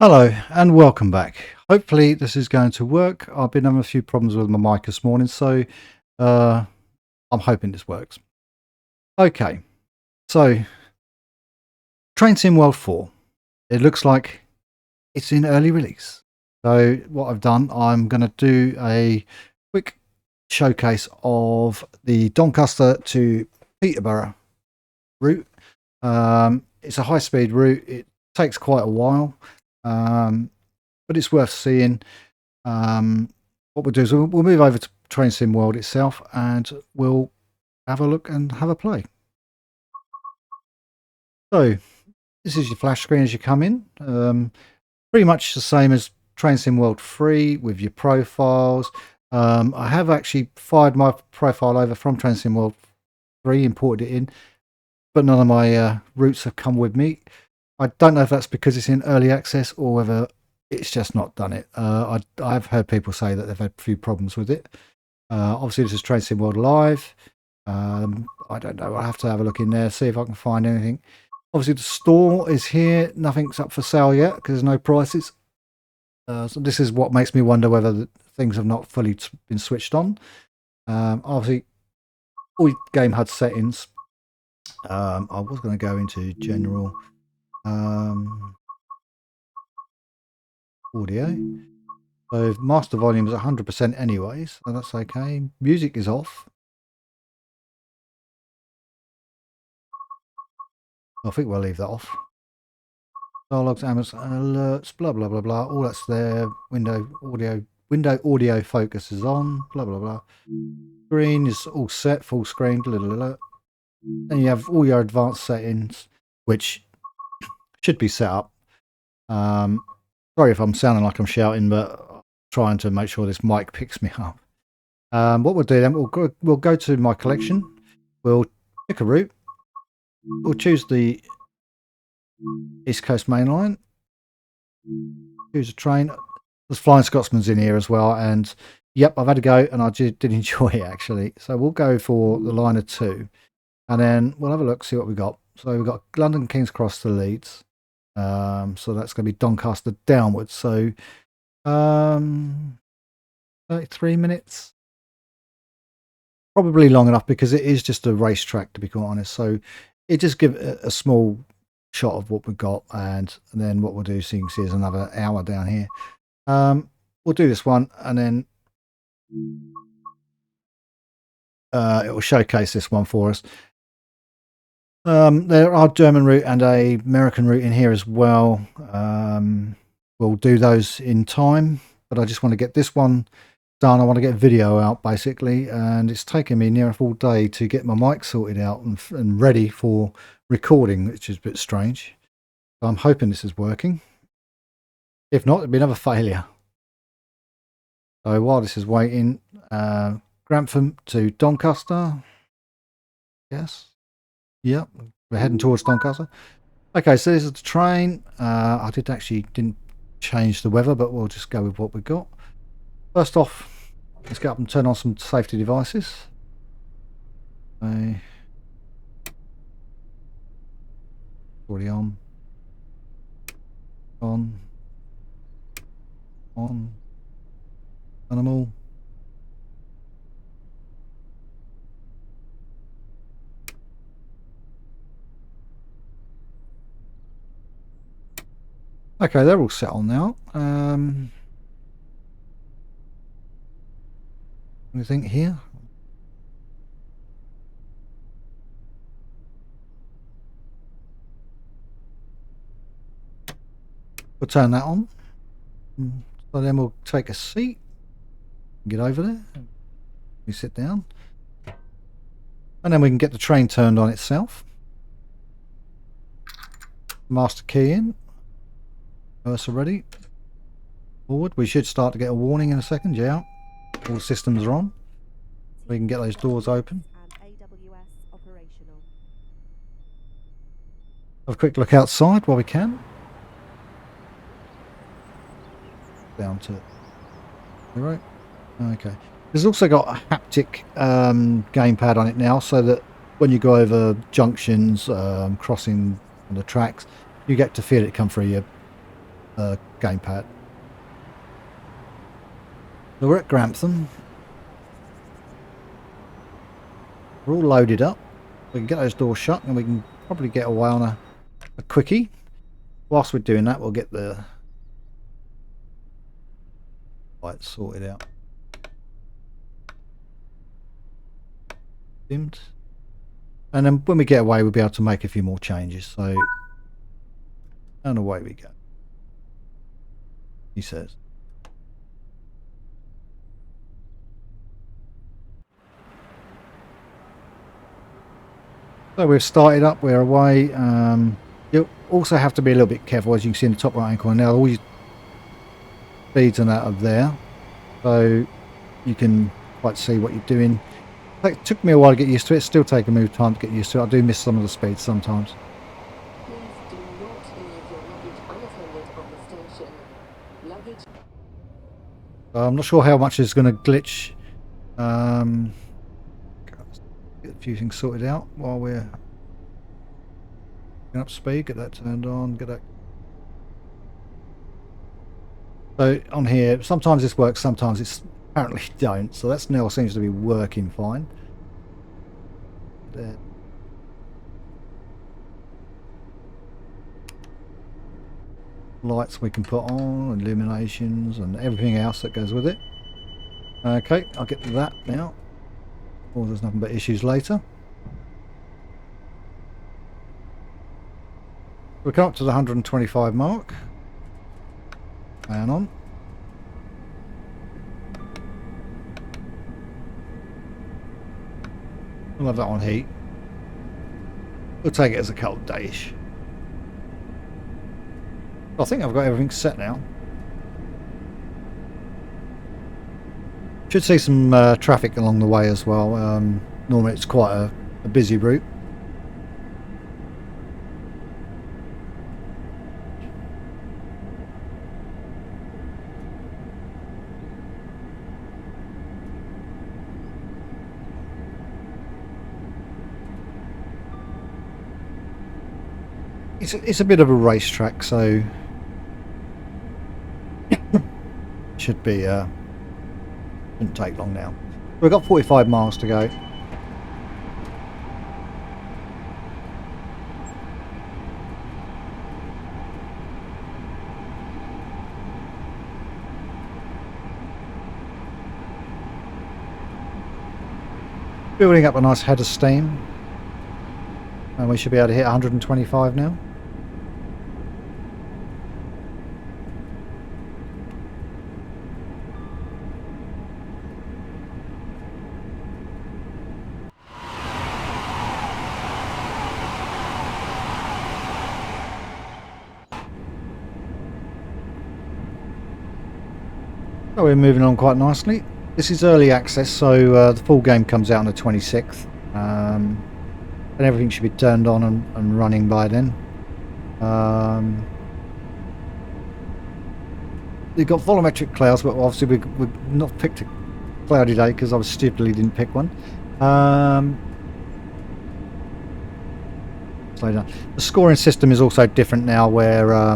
Hello and welcome back. Hopefully this is going to work. I've been having a few problems with my mic this morning, so I'm hoping this works. Okay, so Train Sim World 4. It looks like it's in early release. So what I've done, I'm going to do a quick showcase of the Doncaster to Peterboro route. It's a high-speed route. It takes quite a while. But it's worth seeing. What we'll do is we'll move over to Train Sim World itself and we'll have a look and have a play. So this is your flash screen as you come in. Pretty much the same as Train Sim World 3 with your profiles. I have actually fired my profile over from Train Sim World 3, imported it in, but none of my routes have come with me. I don't know if that's because it's in early access or whether it's just not done it. I've heard people say that they've had a few problems with it. Obviously, this is Train Sim World Live. I don't know. I'll have to have a look in there, see if I can find anything. Obviously, the store is here. Nothing's up for sale yet because there's no prices. So this is what makes me wonder whether things have not fully been switched on. Obviously, all game HUD settings. I was going to go into general. Audio. So master volume is 100% anyways, so that's okay. Music is off. I think we'll leave that off. Dialogues, alerts, blah blah blah blah. All that's there. Window audio focus is on. Blah blah blah. Screen is all set, full screen. Blah, blah, blah. Then you have all your advanced settings, which should be set up. Sorry if I'm sounding like I'm shouting, but I'm trying to make sure this mic picks me up. What we'll do then, we'll go to my collection. We'll pick a route. We'll choose the East Coast Main Line. Choose a train. There's Flying Scotsman's in here as well, and yep, I've had a go and I did enjoy it actually. So we'll go for the line of 2, and then we'll have a look, see what we got. So we've got London King's Cross to Leeds. So that's going to be Doncaster downwards. So 33 minutes. Probably long enough because it is just a racetrack, to be quite honest. So it just gives a small shot of what we've got, and then what we'll do, so you can see, is another hour down here. We'll do this one, and then it will showcase this one for us. There are German route and a American route in here as well. We'll do those in time, but I just want to get this one done. I want to get a video out basically, and it's taken me near a full day to get my mic sorted out and ready for recording, which is a bit strange. So I'm hoping this is working. If not, it'll be another failure. So while this is waiting, Grantham to Doncaster. Yes. Yep, we're heading towards Doncaster. Okay, so this is the train. I didn't change the weather, but we'll just go with what we've got. First off, let's get up and turn on some safety devices. Okay. Already on. On. Animal. Okay, they're all set on now. Anything here? We'll turn that on. So then we'll take a seat. Get over there. We sit down. And then we can get the train turned on itself. Master key in. Cursor ready. Forward. We should start to get a warning in a second. Yeah. All systems are on. We can get those doors open. Have a quick look outside while we can. Down to 0. Okay. There's also got a haptic gamepad on it now, so that when you go over junctions, crossing the tracks, you get to feel it come through your gamepad. So we're at Grantham. We're all loaded up. We can get those doors shut and we can probably get away on a quickie. Whilst we're doing that, we'll get the lights sorted out. Dimmed. And then when we get away, we'll be able to make a few more changes. So, and away we go. He says. So we've started up, we're away. You'll also have to be a little bit careful, as you can see in the top right hand corner now. All your speeds and that are there, so you can quite see what you're doing. It took me a while to get used to it. It's still taking me time to get used to it. I do miss some of the speeds sometimes. Please do not leave your luggage unattended on the station. Luggage. I'm not sure how much is going to glitch. Get a few things sorted out while we're getting up speed. Get that turned on. Get that. So on here, sometimes this works, sometimes it's apparently don't. So that's now seems to be working fine. There. Lights we can put on, illuminations and everything else that goes with it. Okay, I'll get to that now. Or there's nothing but issues later. We'll come up to the 125 mark. Hang on. We'll have that on heat. We'll take it as a cold dayish. I think I've got everything set now. Should see some traffic along the way as well. Normally it's quite a busy route. It's a bit of a racetrack, so should be shouldn't take long now. We've got 45 miles to go. Building up a nice head of steam, and we should be able to hit 125 now. So we're moving on quite nicely. This is early access, so the full game comes out on the 26th, and everything should be turned on and running by then. We've got volumetric clouds, but obviously we've not picked a cloudy day because I was stupidly didn't pick one. Slow down. The scoring system is also different now, where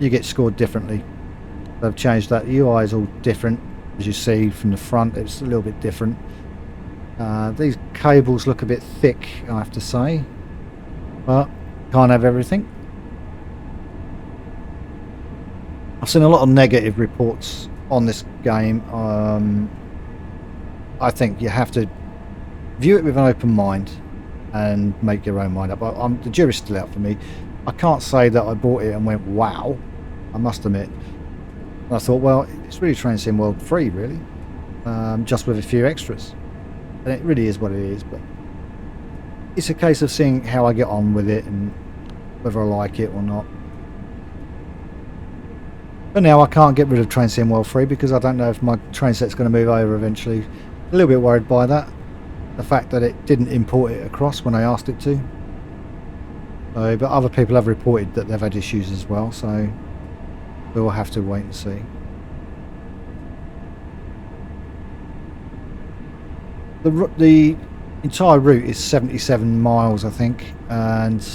you get scored differently. They've changed that. The UI is all different, as you see from the front. It's a little bit different. These cables look a bit thick, I have to say, but can't have everything. I've seen a lot of negative reports on this game. I think you have to view it with an open mind and make your own mind up. The jury's still out for me. I can't say that I bought it and went wow, I must admit. I thought, well, it's really Train Sim World free, really, just with a few extras, and it really is what it is. But it's a case of seeing how I get on with it and whether I like it or not. But now I can't get rid of Train Sim World free because I don't know if my train set's going to move over eventually. A little bit worried by that, the fact that it didn't import it across when I asked it to. So, but other people have reported that they've had issues as well, so we'll have to wait and see. The entire route is 77 miles, I think, and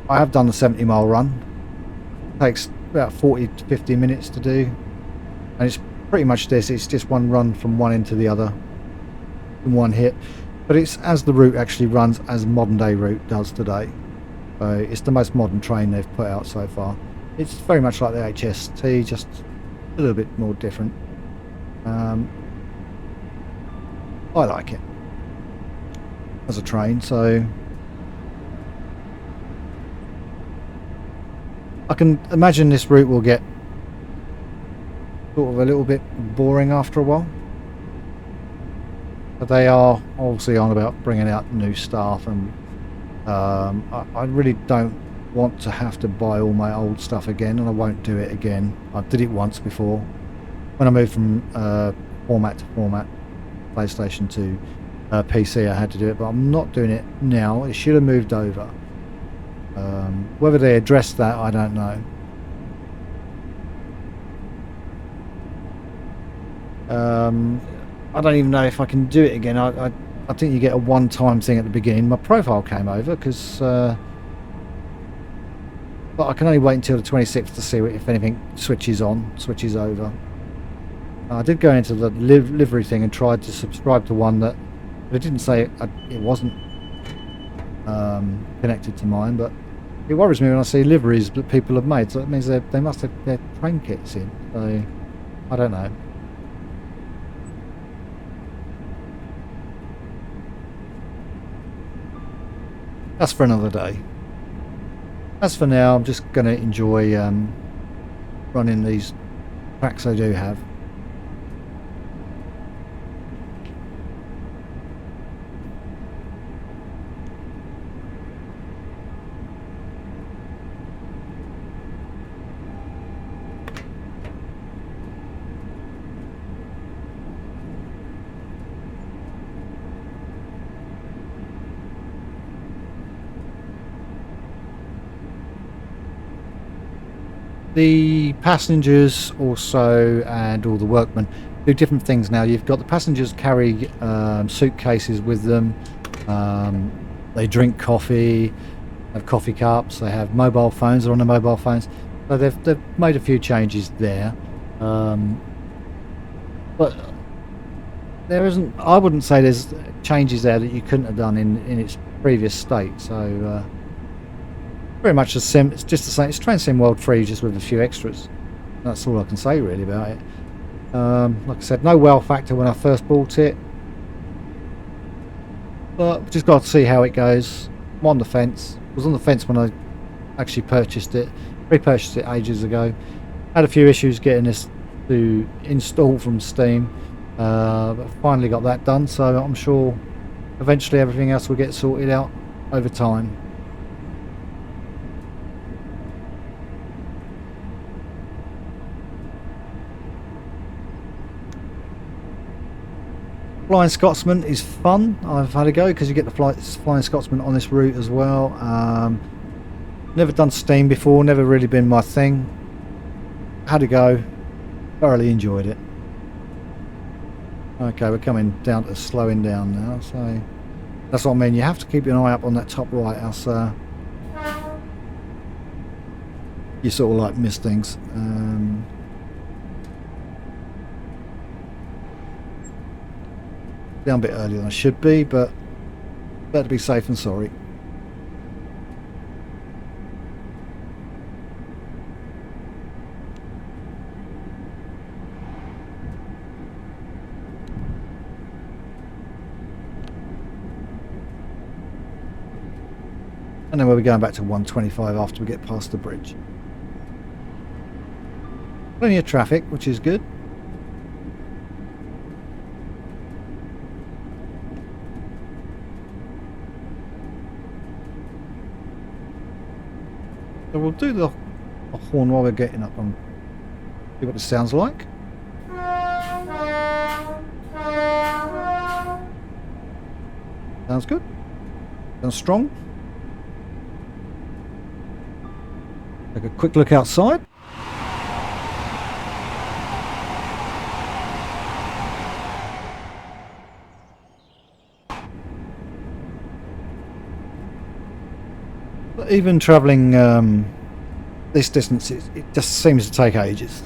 I have done the 70-mile run. Takes about 40 to 50 minutes to do, and it's pretty much this. It's just one run from one end to the other in one hit, but it's as the route actually runs as modern day route does today. So it's the most modern train they've put out so far. It's very much like the HST, just a little bit more different. I like it as a train, so I can imagine this route will get sort of a little bit boring after a while. But they are obviously on about bringing out new staff, and I really don't want to have to buy all my old stuff again, and I won't do it again. I did it once before when I moved from format to format, PlayStation to PC. I had to do it, but I'm not doing it now. It should have moved over. Whether they addressed that, I don't know. I don't even know if I can do it again. I think you get a one-time thing at the beginning. My profile came over because, but I can only wait until the 26th to see if anything switches over. I did go into the livery thing and tried to subscribe to one that, but it didn't say it wasn't connected to mine. But it worries me when I see liveries that people have made, so it means they must have their train kits in. So I don't know. That's for another day. As for now, I'm just going to enjoy running these tracks I do have. The passengers also, and all the workmen, do different things now. You've got the passengers carry suitcases with them. They drink coffee, have coffee cups. They have mobile phones. They're on their mobile phones. So they've made a few changes there. But there isn't. I wouldn't say there's changes there that you couldn't have done in its previous state. So. Very much the same. It's just the same. It's Train Sim World 3, just with a few extras. That's all I can say really about it. Like I said, no wow factor when I first bought it, but just got to see how it goes. I'm on the fence. I was on the fence when I actually purchased it. Repurchased it ages ago. Had a few issues getting this to install from Steam, but finally got that done. So I'm sure eventually everything else will get sorted out over time. Flying Scotsman is fun. I've had a go because you get the Flying Scotsman on this route as well. Never done Steam before, never really been my thing. Had a go, thoroughly enjoyed it. Okay, we're coming down to slowing down now, so that's what I mean. You have to keep an eye up on that top right, else you sort of like miss things. Down a bit earlier than I should be, but better be safe than sorry. And then we'll be going back to 125 after we get past the bridge. Plenty of traffic, which is good. So we'll do the horn while we're getting up and see what it sounds like. Sounds good. Sounds strong. Take a quick look outside. But even travelling this distance, it just seems to take ages.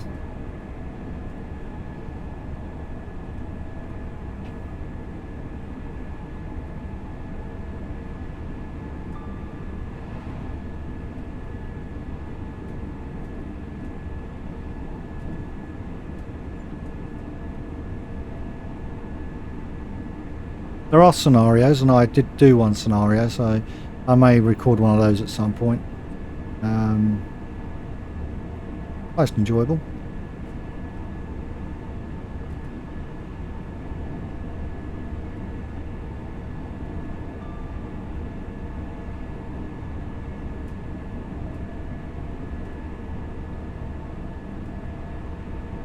There are scenarios, and I did do one scenario, so I may record one of those at some point. Most enjoyable.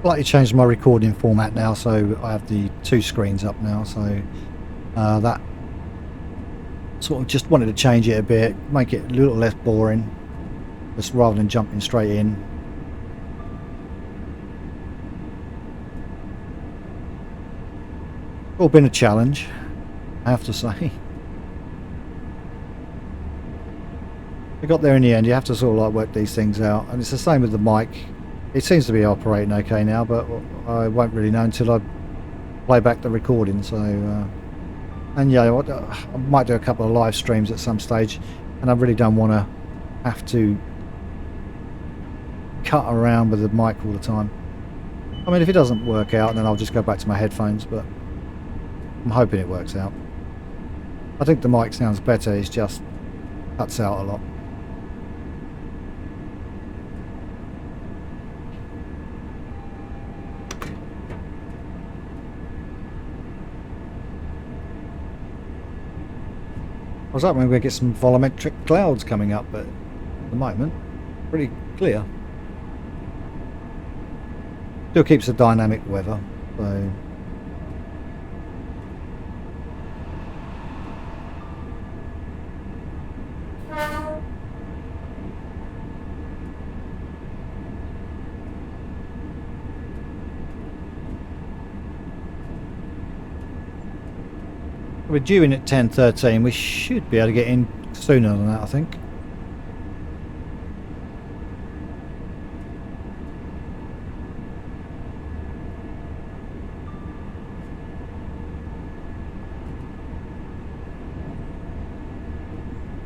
Slightly changed my recording format now, so I have the 2 screens up now, so that sort of just wanted to change it a bit, make it a little less boring, just rather than jumping straight in. All been a challenge, I have to say. We got there in the end. You have to sort of like work these things out, and it's the same with the mic. It seems to be operating okay now, but I won't really know until I play back the recording. So, and yeah, I might do a couple of live streams at some stage, and I really don't want to have to cut around with the mic all the time. I mean, if it doesn't work out, then I'll just go back to my headphones, but I'm hoping it works out. I think the mic sounds better, it just cuts out a lot. I was hoping we'd get some volumetric clouds coming up, but at the moment, pretty clear. Still keeps the dynamic weather, so. We're due in at 10:13. We should be able to get in sooner than that, I think.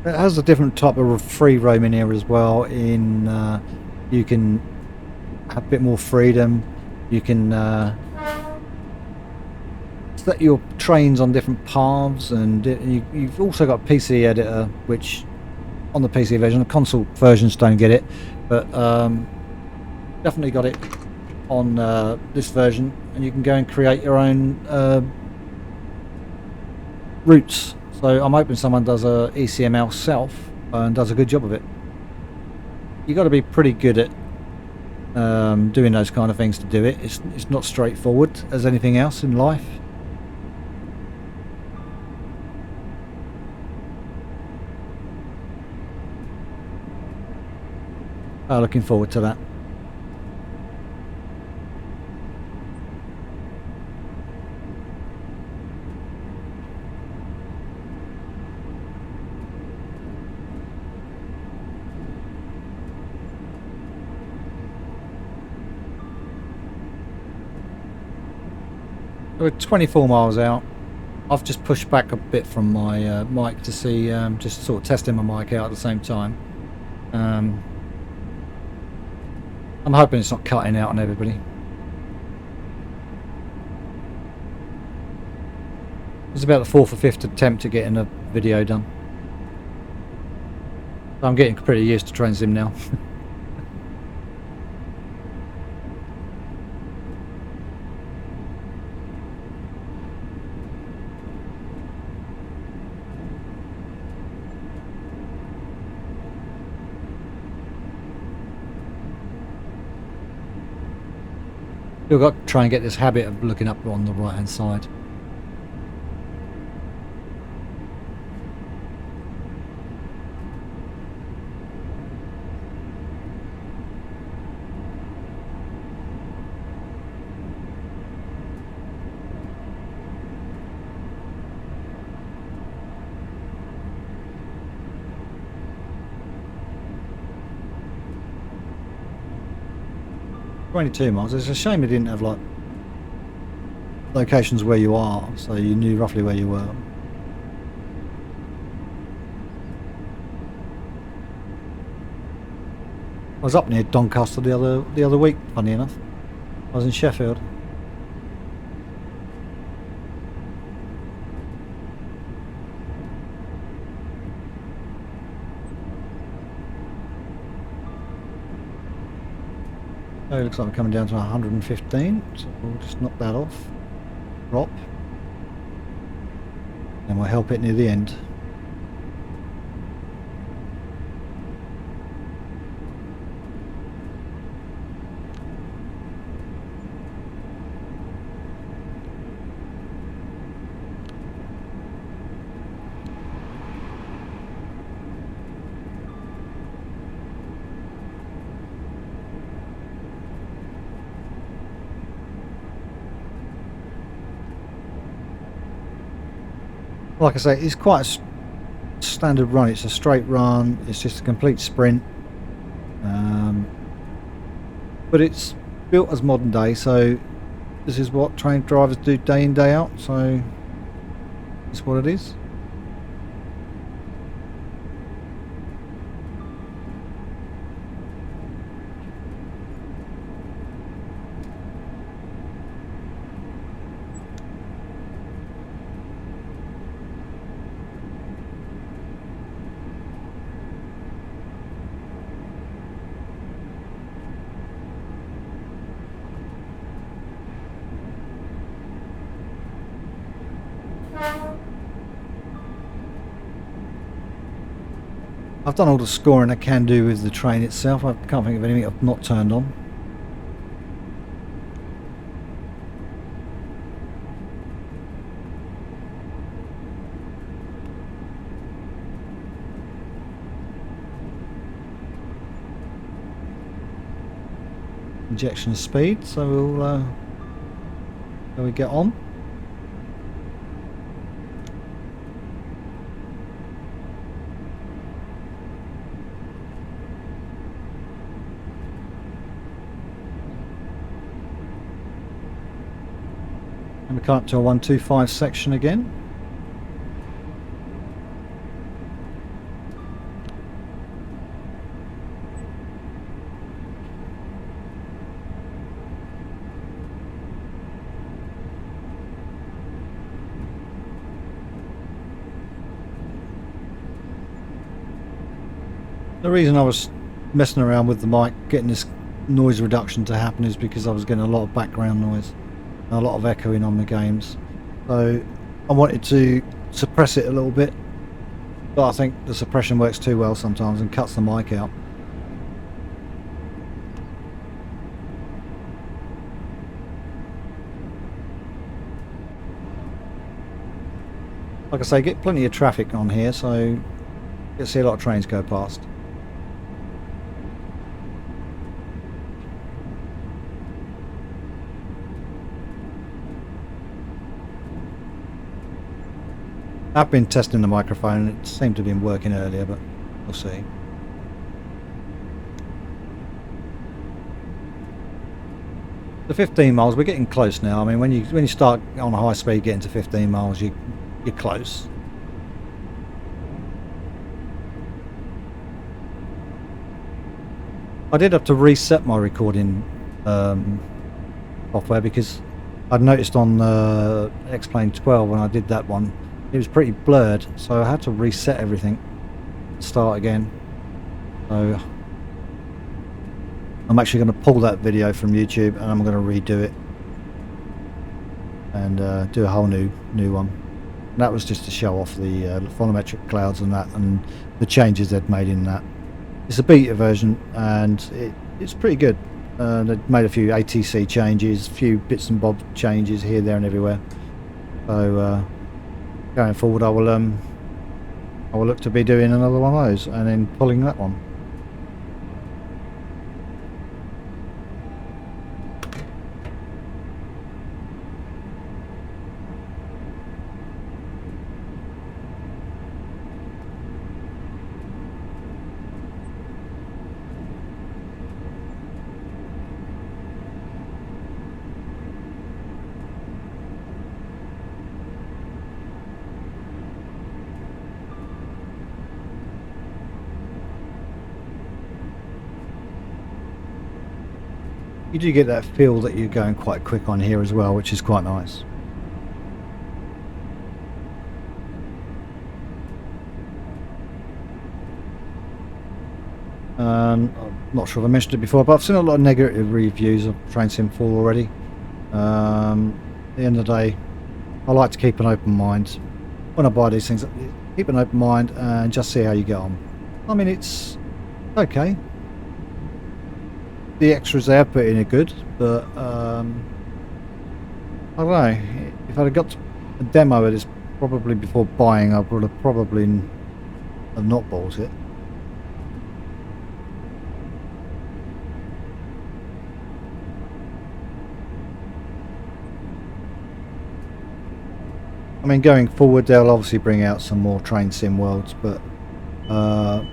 It has a different type of free roaming here as well. In you can have a bit more freedom. You can set your trains on different paths, and you've also got PC editor, which on the PC version, the console versions don't get it, but definitely got it on this version, and you can go and create your own routes. So I'm hoping someone does a ECML self and does a good job of it. You've got to be pretty good at doing those kind of things to do it. It's not straightforward as anything else in life. Looking forward to that. We're 24 miles out. I've just pushed back a bit from my mic to see, just sort of testing my mic out at the same time. I'm hoping it's not cutting out on everybody. It's about the 4th or 5th attempt at getting a video done. I'm getting pretty used to TrainSim now. Still got to try and get this habit of looking up on the right hand side. 22 miles. It's a shame it didn't have like locations where you are, so you knew roughly where you were. I was up near Doncaster the other week, funny enough. I was in Sheffield. So it looks like we're coming down to 115, so we'll just knock that off. Drop. And we'll help it near the end. Like I say, it's quite a standard run. It's a straight run. It's just a complete sprint. But it's built as modern day, so this is what train drivers do day in, day out. So it's what it is. I've done all the scoring I can do with the train itself. I can't think of anything I've not turned on. Injection speed, so we'll shall we get on? And we come up to a 125 section again. The reason I was messing around with the mic, getting this noise reduction to happen, is because I was getting a lot of background noise and a lot of echoing on the games. So I wanted to suppress it a little bit, but I think the suppression works too well sometimes and cuts the mic out. Like I say, get plenty of traffic on here, so you can see a lot of trains go past. I've been testing the microphone, it seemed to have been working earlier, but we'll see. The 15 miles, we're getting close now. I mean, when you start on a high speed getting to 15 miles, you're close. I did have to reset my recording software because I'd noticed on X-Plane 12 when I did that one, it was pretty blurred, so I had to reset everything, start again. So I'm actually going to pull that video from YouTube and I'm going to redo it and do a whole new one. And that was just to show off the volumetric clouds and that, and the changes they'd made in that. It's a beta version and it's pretty good. They've made a few ATC changes, a few bits and bobs changes here, there and everywhere. So going forward I will look to be doing another one of those and then pulling that one. You do get that feel that you're going quite quick on here as well, which is quite nice. I'm not sure if I mentioned it before, but I've seen a lot of negative reviews of Train Sim 4 already. At the end of the day, I like to keep an open mind when I buy these things. Keep an open mind and just see how you get on. I mean, it's okay. The extras they have put in are good, but I don't know. If I'd have got a demo of this probably before buying, I would have probably have not bought it. I mean, going forward, they'll obviously bring out some more Train Sim worlds, but I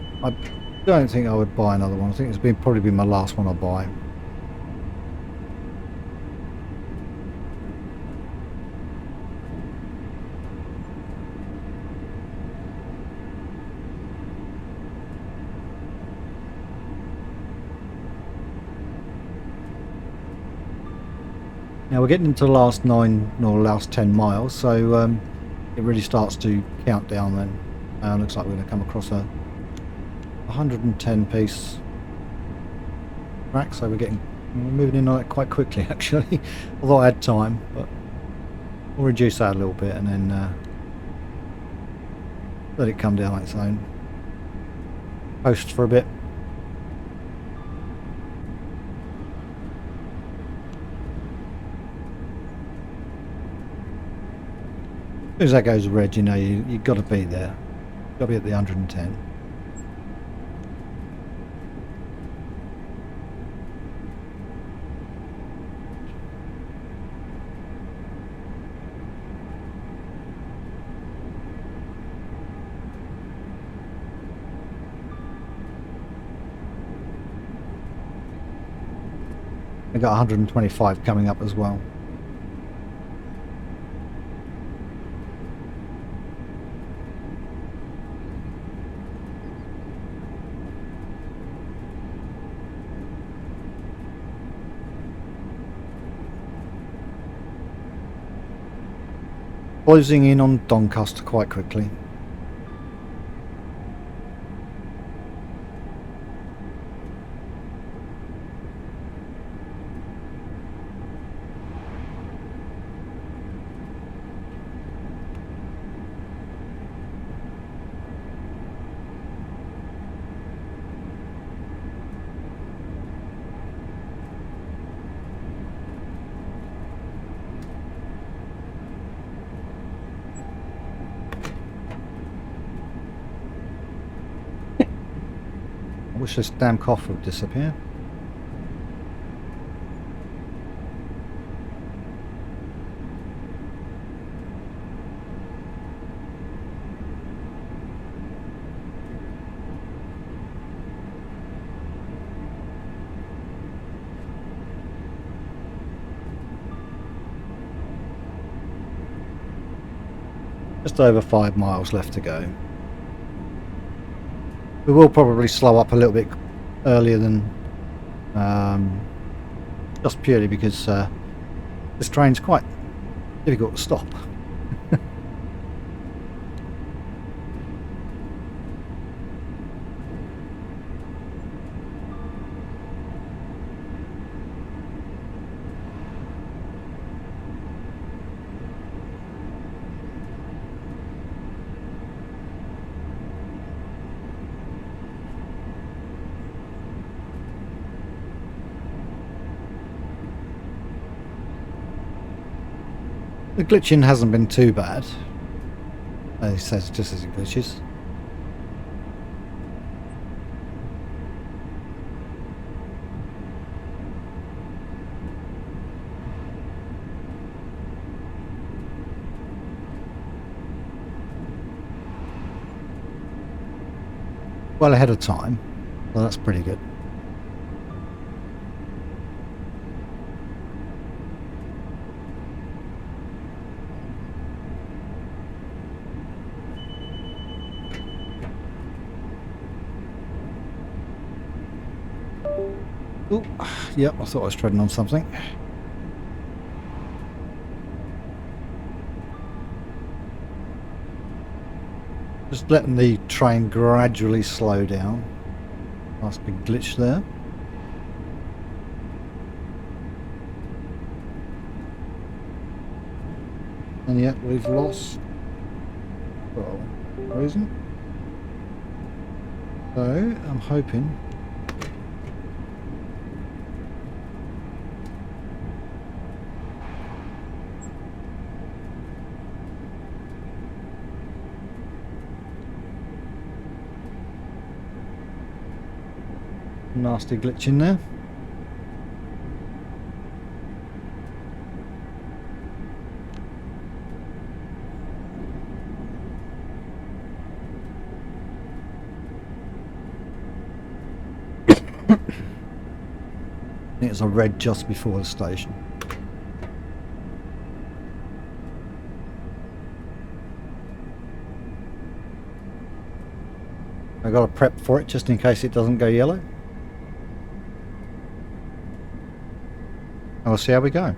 don't think I would buy another one. I think it's probably been my last one I buy. Now we're getting into the last 9 or last 10 miles, so it really starts to count down then. Looks like we're going to come across a 110 piece track, so we're moving in on it quite quickly actually, although I had time, but we'll reduce that a little bit and then let it come down on its own. Post for a bit. As soon as that goes red, you know you've got to be there. You've got to be at the 110. We've got 125 coming up as well. Closing in on Doncaster quite quickly. I wish this damn cough would disappear. Just over 5 miles left to go. We will probably slow up a little bit earlier than just purely because this train's quite difficult to stop. The glitching hasn't been too bad. It says just as it glitches. Well ahead of time, so that's pretty good. Oh, yep, I thought I was treading on something. Just letting the train gradually slow down. Nice big glitch there. And yet we've lost for some reason. So I'm hoping nasty glitch in there. It was a red just before the station. I got to prep for it just in case it doesn't go yellow. And we'll see how we go.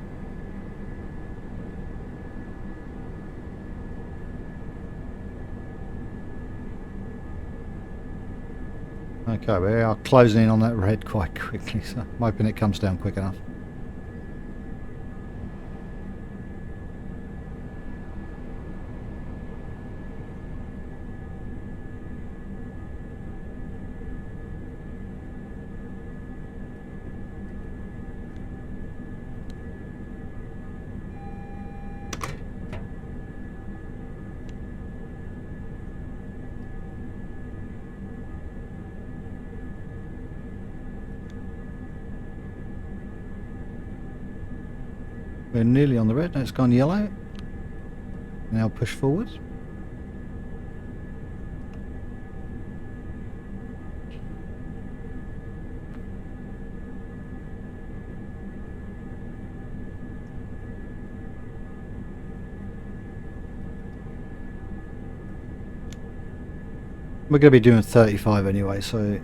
Okay, we are closing in on that red quite quickly, so I'm hoping it comes down quick enough. We're nearly on the red, now it's gone yellow. Now push forward. We're going to be doing 35 anyway, so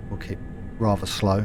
we'll keep rather slow.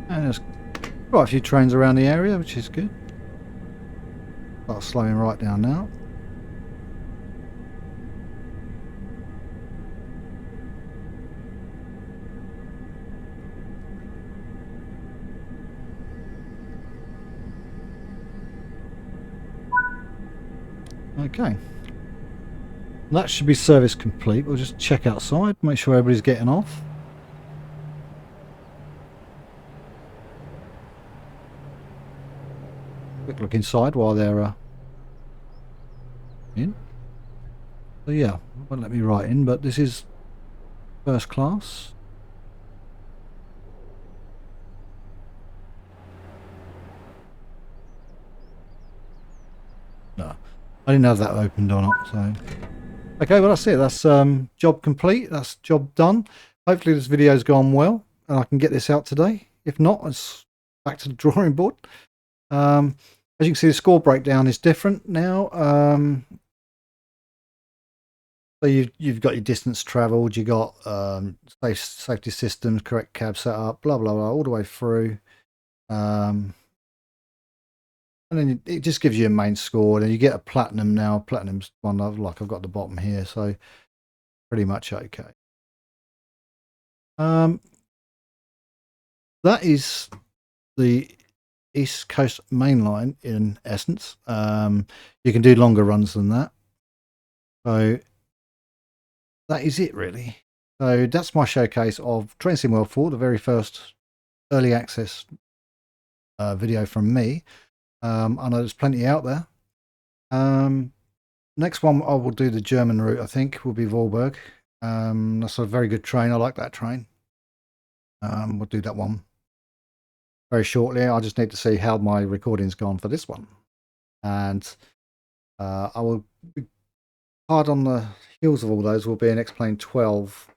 And there's quite a few trains around the area, which is good. Start slowing right down now. Okay. That should be service complete. We'll just check outside, make sure everybody's getting off. Quick look inside while they're in. So yeah, won't let me write in, but this is first class. No, I didn't have that opened or not, so. Okay, well that's it. That's job complete. That's job done. Hopefully this video's gone well and I can get this out today. If not, it's back to the drawing board. As you can see, the score breakdown is different now. So you've got your distance travelled, you got safety systems, correct cab setup, blah blah blah, all the way through. And then it just gives you a main score. Then you get a platinum now. Platinum's one like I've got at the bottom here, so pretty much okay. That is the East Coast Main Line in essence. You can do longer runs than that. So that is it really. So that's my showcase of Train Sim World 4, the very first early access video from me. I know there's plenty out there. Next one I will do the German route, I think, will be Vorburg. That's a very good train. I like that train. We'll do that one very shortly. I just need to see how my recording's gone for this one. And I will be hard on the heels of all those will be an Explain 12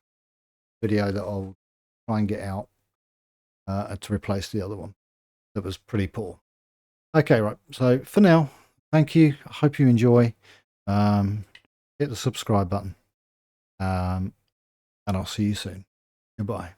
video that I'll try and get out to replace the other one that was pretty poor. Okay, right. So for now, thank you. I hope you enjoy. Hit the subscribe button. And I'll see you soon. Goodbye.